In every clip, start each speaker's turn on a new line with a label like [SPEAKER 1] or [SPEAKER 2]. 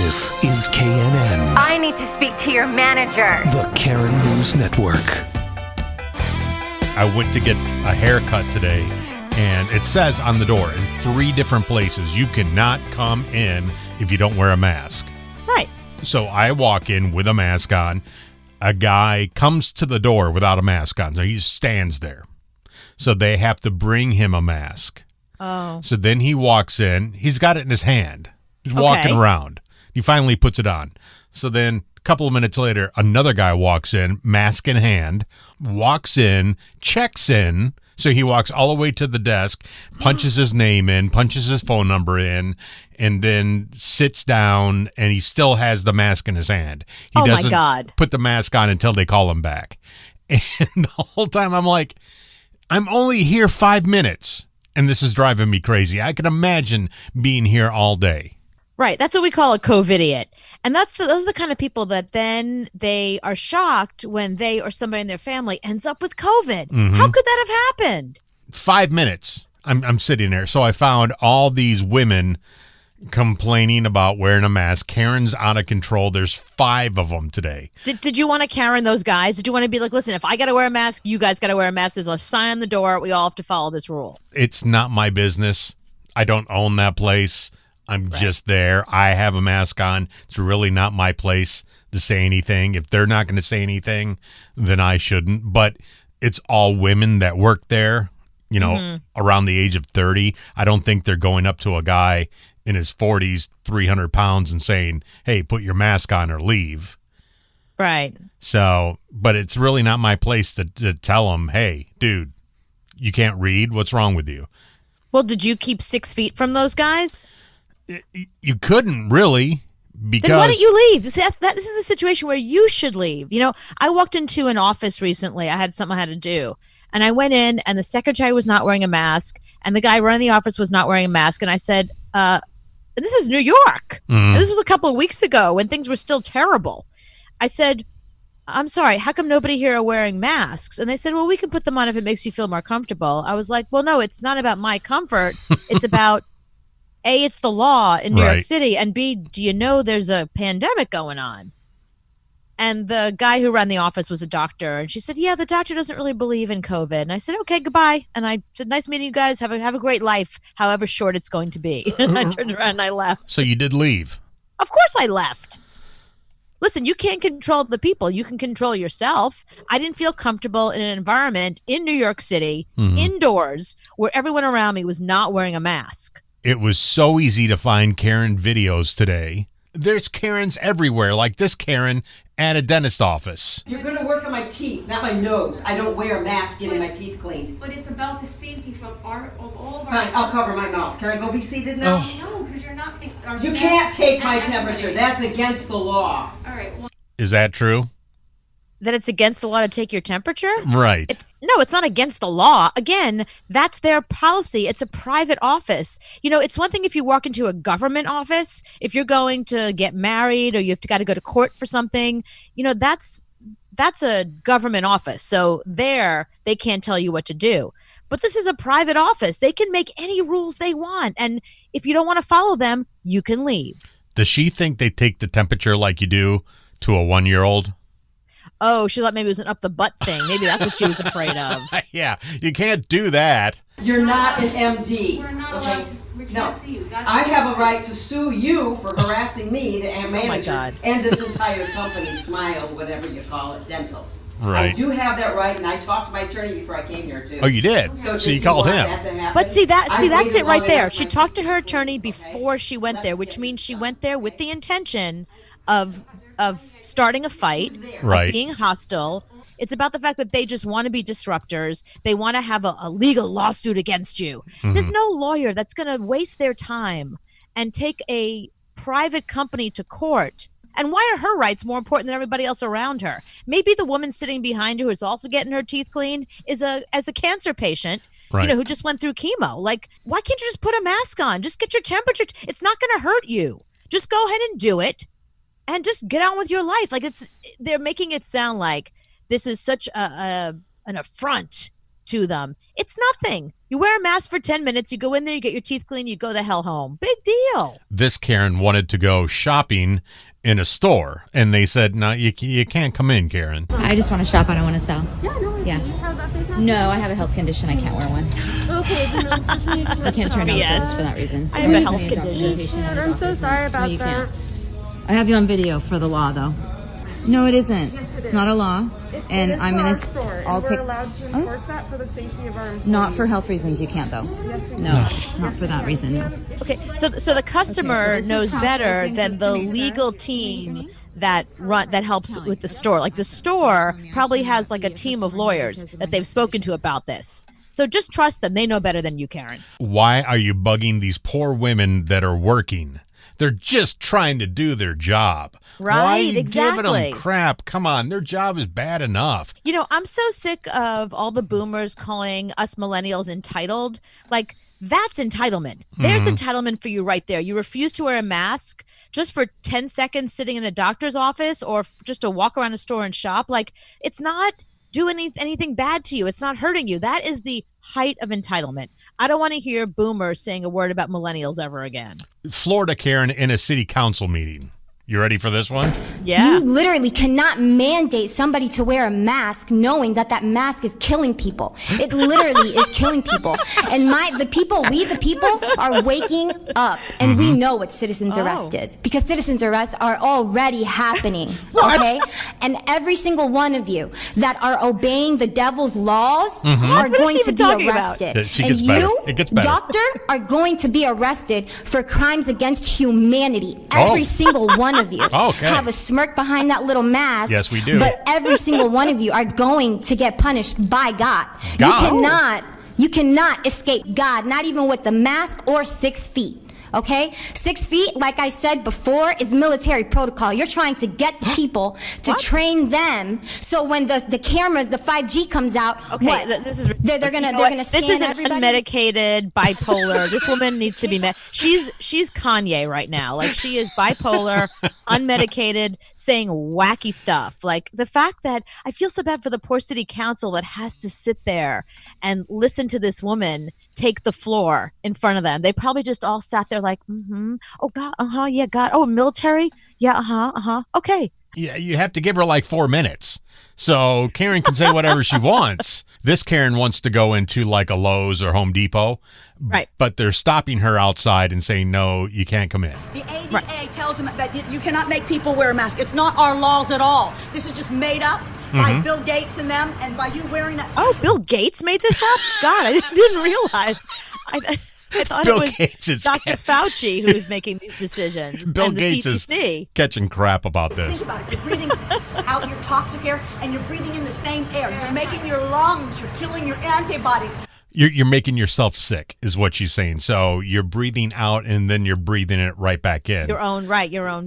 [SPEAKER 1] This is KNN,
[SPEAKER 2] I need to speak to your manager.
[SPEAKER 1] the Karen News Network.
[SPEAKER 3] I went to get a haircut today, and it says on the door in 3 different places, you cannot come in if you don't wear a mask.
[SPEAKER 4] Right.
[SPEAKER 3] So I walk in with a mask on. A guy comes to the door without a mask on. So he stands there. So they have to bring him a mask.
[SPEAKER 4] Oh.
[SPEAKER 3] So then he walks in. He's got it in his hand. He's walking around. He finally puts it on. So then a couple of minutes later, another guy walks in, mask in hand, walks in, checks in. So he walks all the way to the desk, punches his name in, punches his phone number in, and then sits down, and he still has the mask in his hand. He doesn't
[SPEAKER 4] my God.
[SPEAKER 3] put the mask on until they call him back. And the whole time I'm like, I'm only here 5 minutes, and this is driving me crazy. I can imagine being here all day.
[SPEAKER 4] Right. That's what we call a COVIDiot. And those are the kind of people that then they are shocked when they or somebody in their family ends up with COVID. How could that have happened?
[SPEAKER 3] 5 minutes. I'm sitting there. So I found all these women complaining about wearing a mask. Karen's out of control. There's 5 of them today.
[SPEAKER 4] Did you want to Karen those guys? Did you want to be like, listen, if I got to wear a mask, you guys got to wear a mask. There's a sign on the door. We all have to follow this rule.
[SPEAKER 3] It's not my business. I don't own that place. I'm just there. I have a mask on. It's really not my place to say anything. If they're not going to say anything, then I shouldn't. But it's all women that work there, you know, around the age of 30. I don't think they're going up to a guy in his 40s, 300 pounds, and saying, hey, put your mask on or leave.
[SPEAKER 4] Right.
[SPEAKER 3] So, but it's really not my place to tell them, hey, dude, you can't read. What's wrong with you?
[SPEAKER 4] Well, did you keep 6 feet from those guys?
[SPEAKER 3] You couldn't really, because
[SPEAKER 4] Then why don't you leave? This is the situation where you should leave. You know, I walked into an office recently. I had something I had to do. And I went in, and the secretary was not wearing a mask, and the guy running the office was not wearing a mask. And I said, this is New York. And this was a couple of weeks ago when things were still terrible. I said, I'm sorry, how come nobody here are wearing masks? And they said, well, we can put them on if it makes you feel more comfortable. I was like, well, no, it's not about my comfort. It's about A, it's the law in New York City, and B, do you know there's a pandemic going on? And the guy who ran the office was a doctor, and she said, yeah, the doctor doesn't really believe in COVID. And I said, okay, goodbye. And I said, nice meeting you guys. Have a great life, however short it's going to be. And I turned around and I left.
[SPEAKER 3] So you did leave.
[SPEAKER 4] Of course I left. Listen, you can't control the people. You can control yourself. I didn't feel comfortable in an environment in New York City, indoors, where everyone around me was not wearing a mask.
[SPEAKER 3] It was so easy to find Karen videos today. There's Karens everywhere, like this Karen at a dentist office.
[SPEAKER 5] You're going to work on my teeth, not my nose. I don't wear a mask getting my teeth cleaned.
[SPEAKER 6] But it's about the safety of all of our...
[SPEAKER 5] Fine, I'll cover my mouth. Can I go be seated now?
[SPEAKER 6] No, because you're not...
[SPEAKER 5] You can't take my temperature. That's against the law.
[SPEAKER 6] All right, well...
[SPEAKER 3] Is that true?
[SPEAKER 4] That it's against the law to take your temperature?
[SPEAKER 3] Right.
[SPEAKER 4] It's not against the law. Again, that's their policy. It's a private office. You know, it's one thing if you walk into a government office, if you're going to get married or you've got to go to court for something, you know, that's a government office. So there, they can't tell you what to do. But this is a private office. They can make any rules they want. And if you don't want to follow them, you can leave.
[SPEAKER 3] Does she think they take the temperature like you do to a 1-year-old?
[SPEAKER 4] Oh, she thought maybe it was an up the butt thing. Maybe that's what she was afraid of.
[SPEAKER 3] Yeah, you can't do that.
[SPEAKER 5] You're not an MD.
[SPEAKER 6] We're not allowed to... We can't see you.
[SPEAKER 5] I have a right to sue you for harassing me, the manager,
[SPEAKER 4] God.
[SPEAKER 5] and this entire company, Smile, whatever you call it, dental.
[SPEAKER 3] Right.
[SPEAKER 5] I do have that right, and I talked to my attorney before I came here, too.
[SPEAKER 3] Oh, you did?
[SPEAKER 5] So
[SPEAKER 3] you called him.
[SPEAKER 4] But see, that's it right there. She talked to her attorney before she went there, which means she went there with the intention of starting a fight, of being hostile. It's about the fact that they just want to be disruptors. They want to have a legal lawsuit against you. There's no lawyer that's going to waste their time and take a private company to court. And why are her rights more important than everybody else around her? Maybe the woman sitting behind her who's also getting her teeth cleaned is as a cancer patient, you know, who just went through chemo. Like, why can't you just put a mask on? Just get your temperature. It's not going to hurt you. Just go ahead and do it and just get on with your life. Like, they're making it sound like this is such an affront to them. It's nothing. You wear a mask for 10 minutes, you go in there, you get your teeth clean, you go the hell home. Big deal.
[SPEAKER 3] This Karen wanted to go shopping in a store, and they said, no, you can't come in, Karen.
[SPEAKER 7] I just want to shop. I don't want to sell. Yeah. No, I have a health condition. I can't wear one.
[SPEAKER 6] Okay, then
[SPEAKER 7] I can't turn down
[SPEAKER 4] BS.
[SPEAKER 7] clothes for that reason.
[SPEAKER 4] I have a health condition.
[SPEAKER 6] I'm so sorry about
[SPEAKER 7] you
[SPEAKER 6] that.
[SPEAKER 7] can't. I have you on video for the law, though. No, it isn't. It's not a law. And I'm going to... I'll take...
[SPEAKER 6] allowed to enforce that for the safety of our employees.
[SPEAKER 7] Not for health reasons. You can't, though. No, not for that reason. No.
[SPEAKER 4] Okay, so the customer
[SPEAKER 7] this is
[SPEAKER 4] knows
[SPEAKER 7] how
[SPEAKER 4] better
[SPEAKER 7] everything
[SPEAKER 4] than
[SPEAKER 7] goes
[SPEAKER 4] the
[SPEAKER 7] to me,
[SPEAKER 4] legal
[SPEAKER 7] sir.
[SPEAKER 4] team that helps with the store. Like the store probably has like a team of lawyers that they've spoken to about this. So just trust them. They know better than you, Karen.
[SPEAKER 3] Why are you bugging these poor women that are working? They're just trying to do their job.
[SPEAKER 4] Right,
[SPEAKER 3] Why are you
[SPEAKER 4] exactly.
[SPEAKER 3] giving them crap? Come on, their job is bad enough.
[SPEAKER 4] You know, I'm so sick of all the boomers calling us millennials entitled. Like, that's entitlement. There's entitlement for you right there. You refuse to wear a mask just for 10 seconds sitting in a doctor's office or just to walk around a store and shop. Like, it's not doing anything bad to you. It's not hurting you. That is the height of entitlement. I don't want to hear boomers saying a word about millennials ever again.
[SPEAKER 3] Florida Karen in a city council meeting. You ready for this one?
[SPEAKER 4] Yeah.
[SPEAKER 8] You literally cannot mandate somebody to wear a mask knowing that that mask is killing people. It literally is killing people. And we the people are waking up, and we know what citizens arrest is, because citizens arrests are already happening. Okay? And every single one of you that are obeying the devil's laws are
[SPEAKER 4] What is
[SPEAKER 8] going
[SPEAKER 4] she
[SPEAKER 8] to
[SPEAKER 4] even
[SPEAKER 8] be
[SPEAKER 4] talking about?
[SPEAKER 8] arrested.
[SPEAKER 3] Yeah, she
[SPEAKER 8] and
[SPEAKER 3] gets better.
[SPEAKER 8] you,
[SPEAKER 3] It gets better.
[SPEAKER 8] doctor, are going to be arrested for crimes against humanity. Every single one of you
[SPEAKER 3] Okay.
[SPEAKER 8] have a smirk behind that little mask.
[SPEAKER 3] Yes, we do.
[SPEAKER 8] But every single one of you are going to get punished by God.
[SPEAKER 3] God?
[SPEAKER 8] You cannot escape God, not even with the mask or 6 feet. Okay? 6 feet, like I said before, is military protocol. You're trying to get the people to train them, so when the cameras, the 5G comes out,
[SPEAKER 4] Okay,
[SPEAKER 8] what?
[SPEAKER 4] this is
[SPEAKER 8] they're
[SPEAKER 4] ridiculous.
[SPEAKER 8] gonna
[SPEAKER 4] You know what?
[SPEAKER 8] scan
[SPEAKER 4] This is an
[SPEAKER 8] everybody?
[SPEAKER 4] unmedicated bipolar. This woman needs to be met. She's Kanye right now. Like, she is bipolar, unmedicated, saying wacky stuff. Like, the fact that I feel so bad for the poor city council that has to sit there and listen to this woman take the floor in front of them. They probably just all sat there like, oh God, yeah, God, oh, military, yeah, okay.
[SPEAKER 3] Yeah, you have to give her like 4 minutes. So Karen can say whatever she wants. This Karen wants to go into like a Lowe's or Home Depot.
[SPEAKER 4] Right.
[SPEAKER 3] But they're stopping her outside and saying, no, you can't come in.
[SPEAKER 5] The ADA tells them that you cannot make people wear a mask. It's not our laws at all. This is just made up by Bill Gates and them, and by you wearing that.
[SPEAKER 4] Oh, Bill Gates made this up? God, I didn't realize. I thought
[SPEAKER 3] Bill
[SPEAKER 4] it was
[SPEAKER 3] Gates is
[SPEAKER 4] Dr. Fauci who was making these decisions.
[SPEAKER 3] Bill
[SPEAKER 4] and the
[SPEAKER 3] Gates
[SPEAKER 4] CDC.
[SPEAKER 3] is catching crap about this.
[SPEAKER 5] Think about it. You're breathing out your toxic air, and you're breathing in the same air. You're making your lungs. You're killing your antibodies.
[SPEAKER 3] You're making yourself sick is what she's saying. So you're breathing out and then you're breathing it right back in.
[SPEAKER 4] Your own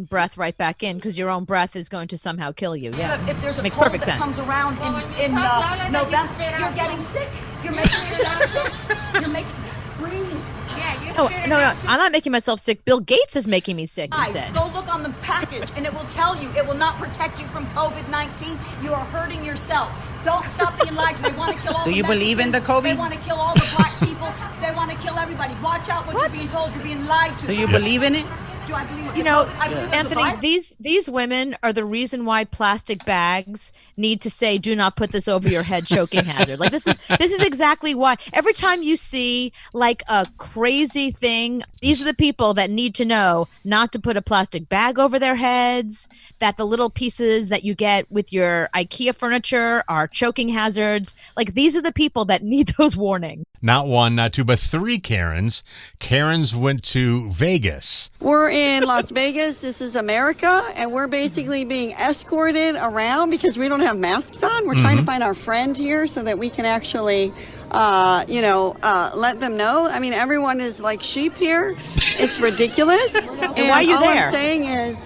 [SPEAKER 4] breath right back in, because your own breath is going to somehow kill you. Yeah,
[SPEAKER 5] If there's a
[SPEAKER 4] makes
[SPEAKER 5] cold
[SPEAKER 4] perfect
[SPEAKER 5] that
[SPEAKER 4] sense.
[SPEAKER 5] comes around in November, you're getting sick. You're making yourself sick. You're making breathe.
[SPEAKER 6] Yeah, you
[SPEAKER 4] No,
[SPEAKER 6] should
[SPEAKER 4] no, I'm not making myself sick. Bill Gates is making me sick, you said.
[SPEAKER 5] Go look on the package, and it will tell you. It will not protect you from COVID-19. You are hurting yourself. Don't stop being lied to. They want to kill all the
[SPEAKER 9] Do you believe in the
[SPEAKER 5] Mexicans.
[SPEAKER 9] COVID?
[SPEAKER 5] They want to kill all the black people. They want to kill everybody. Watch out what you're being told. You're being lied to.
[SPEAKER 9] Do you believe in it?
[SPEAKER 5] Do I believe
[SPEAKER 4] You know,
[SPEAKER 5] I believe there's a
[SPEAKER 4] Anthony,
[SPEAKER 5] virus.
[SPEAKER 4] these women are the reason why plastic bags need to say "Do not put this over your head," choking hazard. Like, this is exactly why. Every time you see like a crazy thing, these are the people that need to know not to put a plastic bag over their heads. That the little pieces that you get with your IKEA furniture are choking hazards. Like, these are the people that need those warnings.
[SPEAKER 3] Not one, not two, but 3 Karens. Karens went to Vegas.
[SPEAKER 10] We're in Las Vegas. This is America, and we're basically being escorted around because we don't have masks on. We're trying to find our friend here so that we can actually, let them know. I mean, everyone is like sheep here. It's ridiculous. And
[SPEAKER 4] why are you
[SPEAKER 10] all
[SPEAKER 4] there?
[SPEAKER 10] I'm saying is,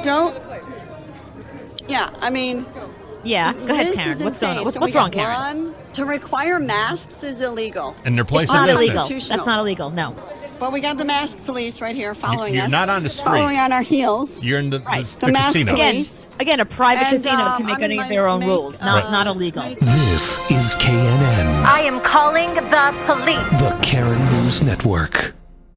[SPEAKER 10] don't. Yeah, I mean.
[SPEAKER 4] Yeah, go ahead,
[SPEAKER 10] this
[SPEAKER 4] Karen.
[SPEAKER 10] is
[SPEAKER 4] What's going on?
[SPEAKER 10] insane.
[SPEAKER 4] What's
[SPEAKER 10] So we
[SPEAKER 4] wrong,
[SPEAKER 10] got
[SPEAKER 4] Karen?
[SPEAKER 10] To require masks is illegal.
[SPEAKER 3] And they're
[SPEAKER 4] It's
[SPEAKER 3] placing
[SPEAKER 4] not
[SPEAKER 3] distance.
[SPEAKER 4] illegal. That's not illegal. No.
[SPEAKER 10] Well, we got the masked police right here following
[SPEAKER 3] You're
[SPEAKER 10] us.
[SPEAKER 3] not on the street.
[SPEAKER 10] Following on our heels.
[SPEAKER 3] You're in the
[SPEAKER 10] The masked
[SPEAKER 3] casino.
[SPEAKER 10] police.
[SPEAKER 4] Again, a private
[SPEAKER 10] And,
[SPEAKER 4] casino can make
[SPEAKER 10] I'm in
[SPEAKER 4] any of
[SPEAKER 10] my
[SPEAKER 4] their own
[SPEAKER 10] make-
[SPEAKER 4] rules, not illegal.
[SPEAKER 1] This is KNN,
[SPEAKER 2] I am calling the police.
[SPEAKER 1] the Karen News Network.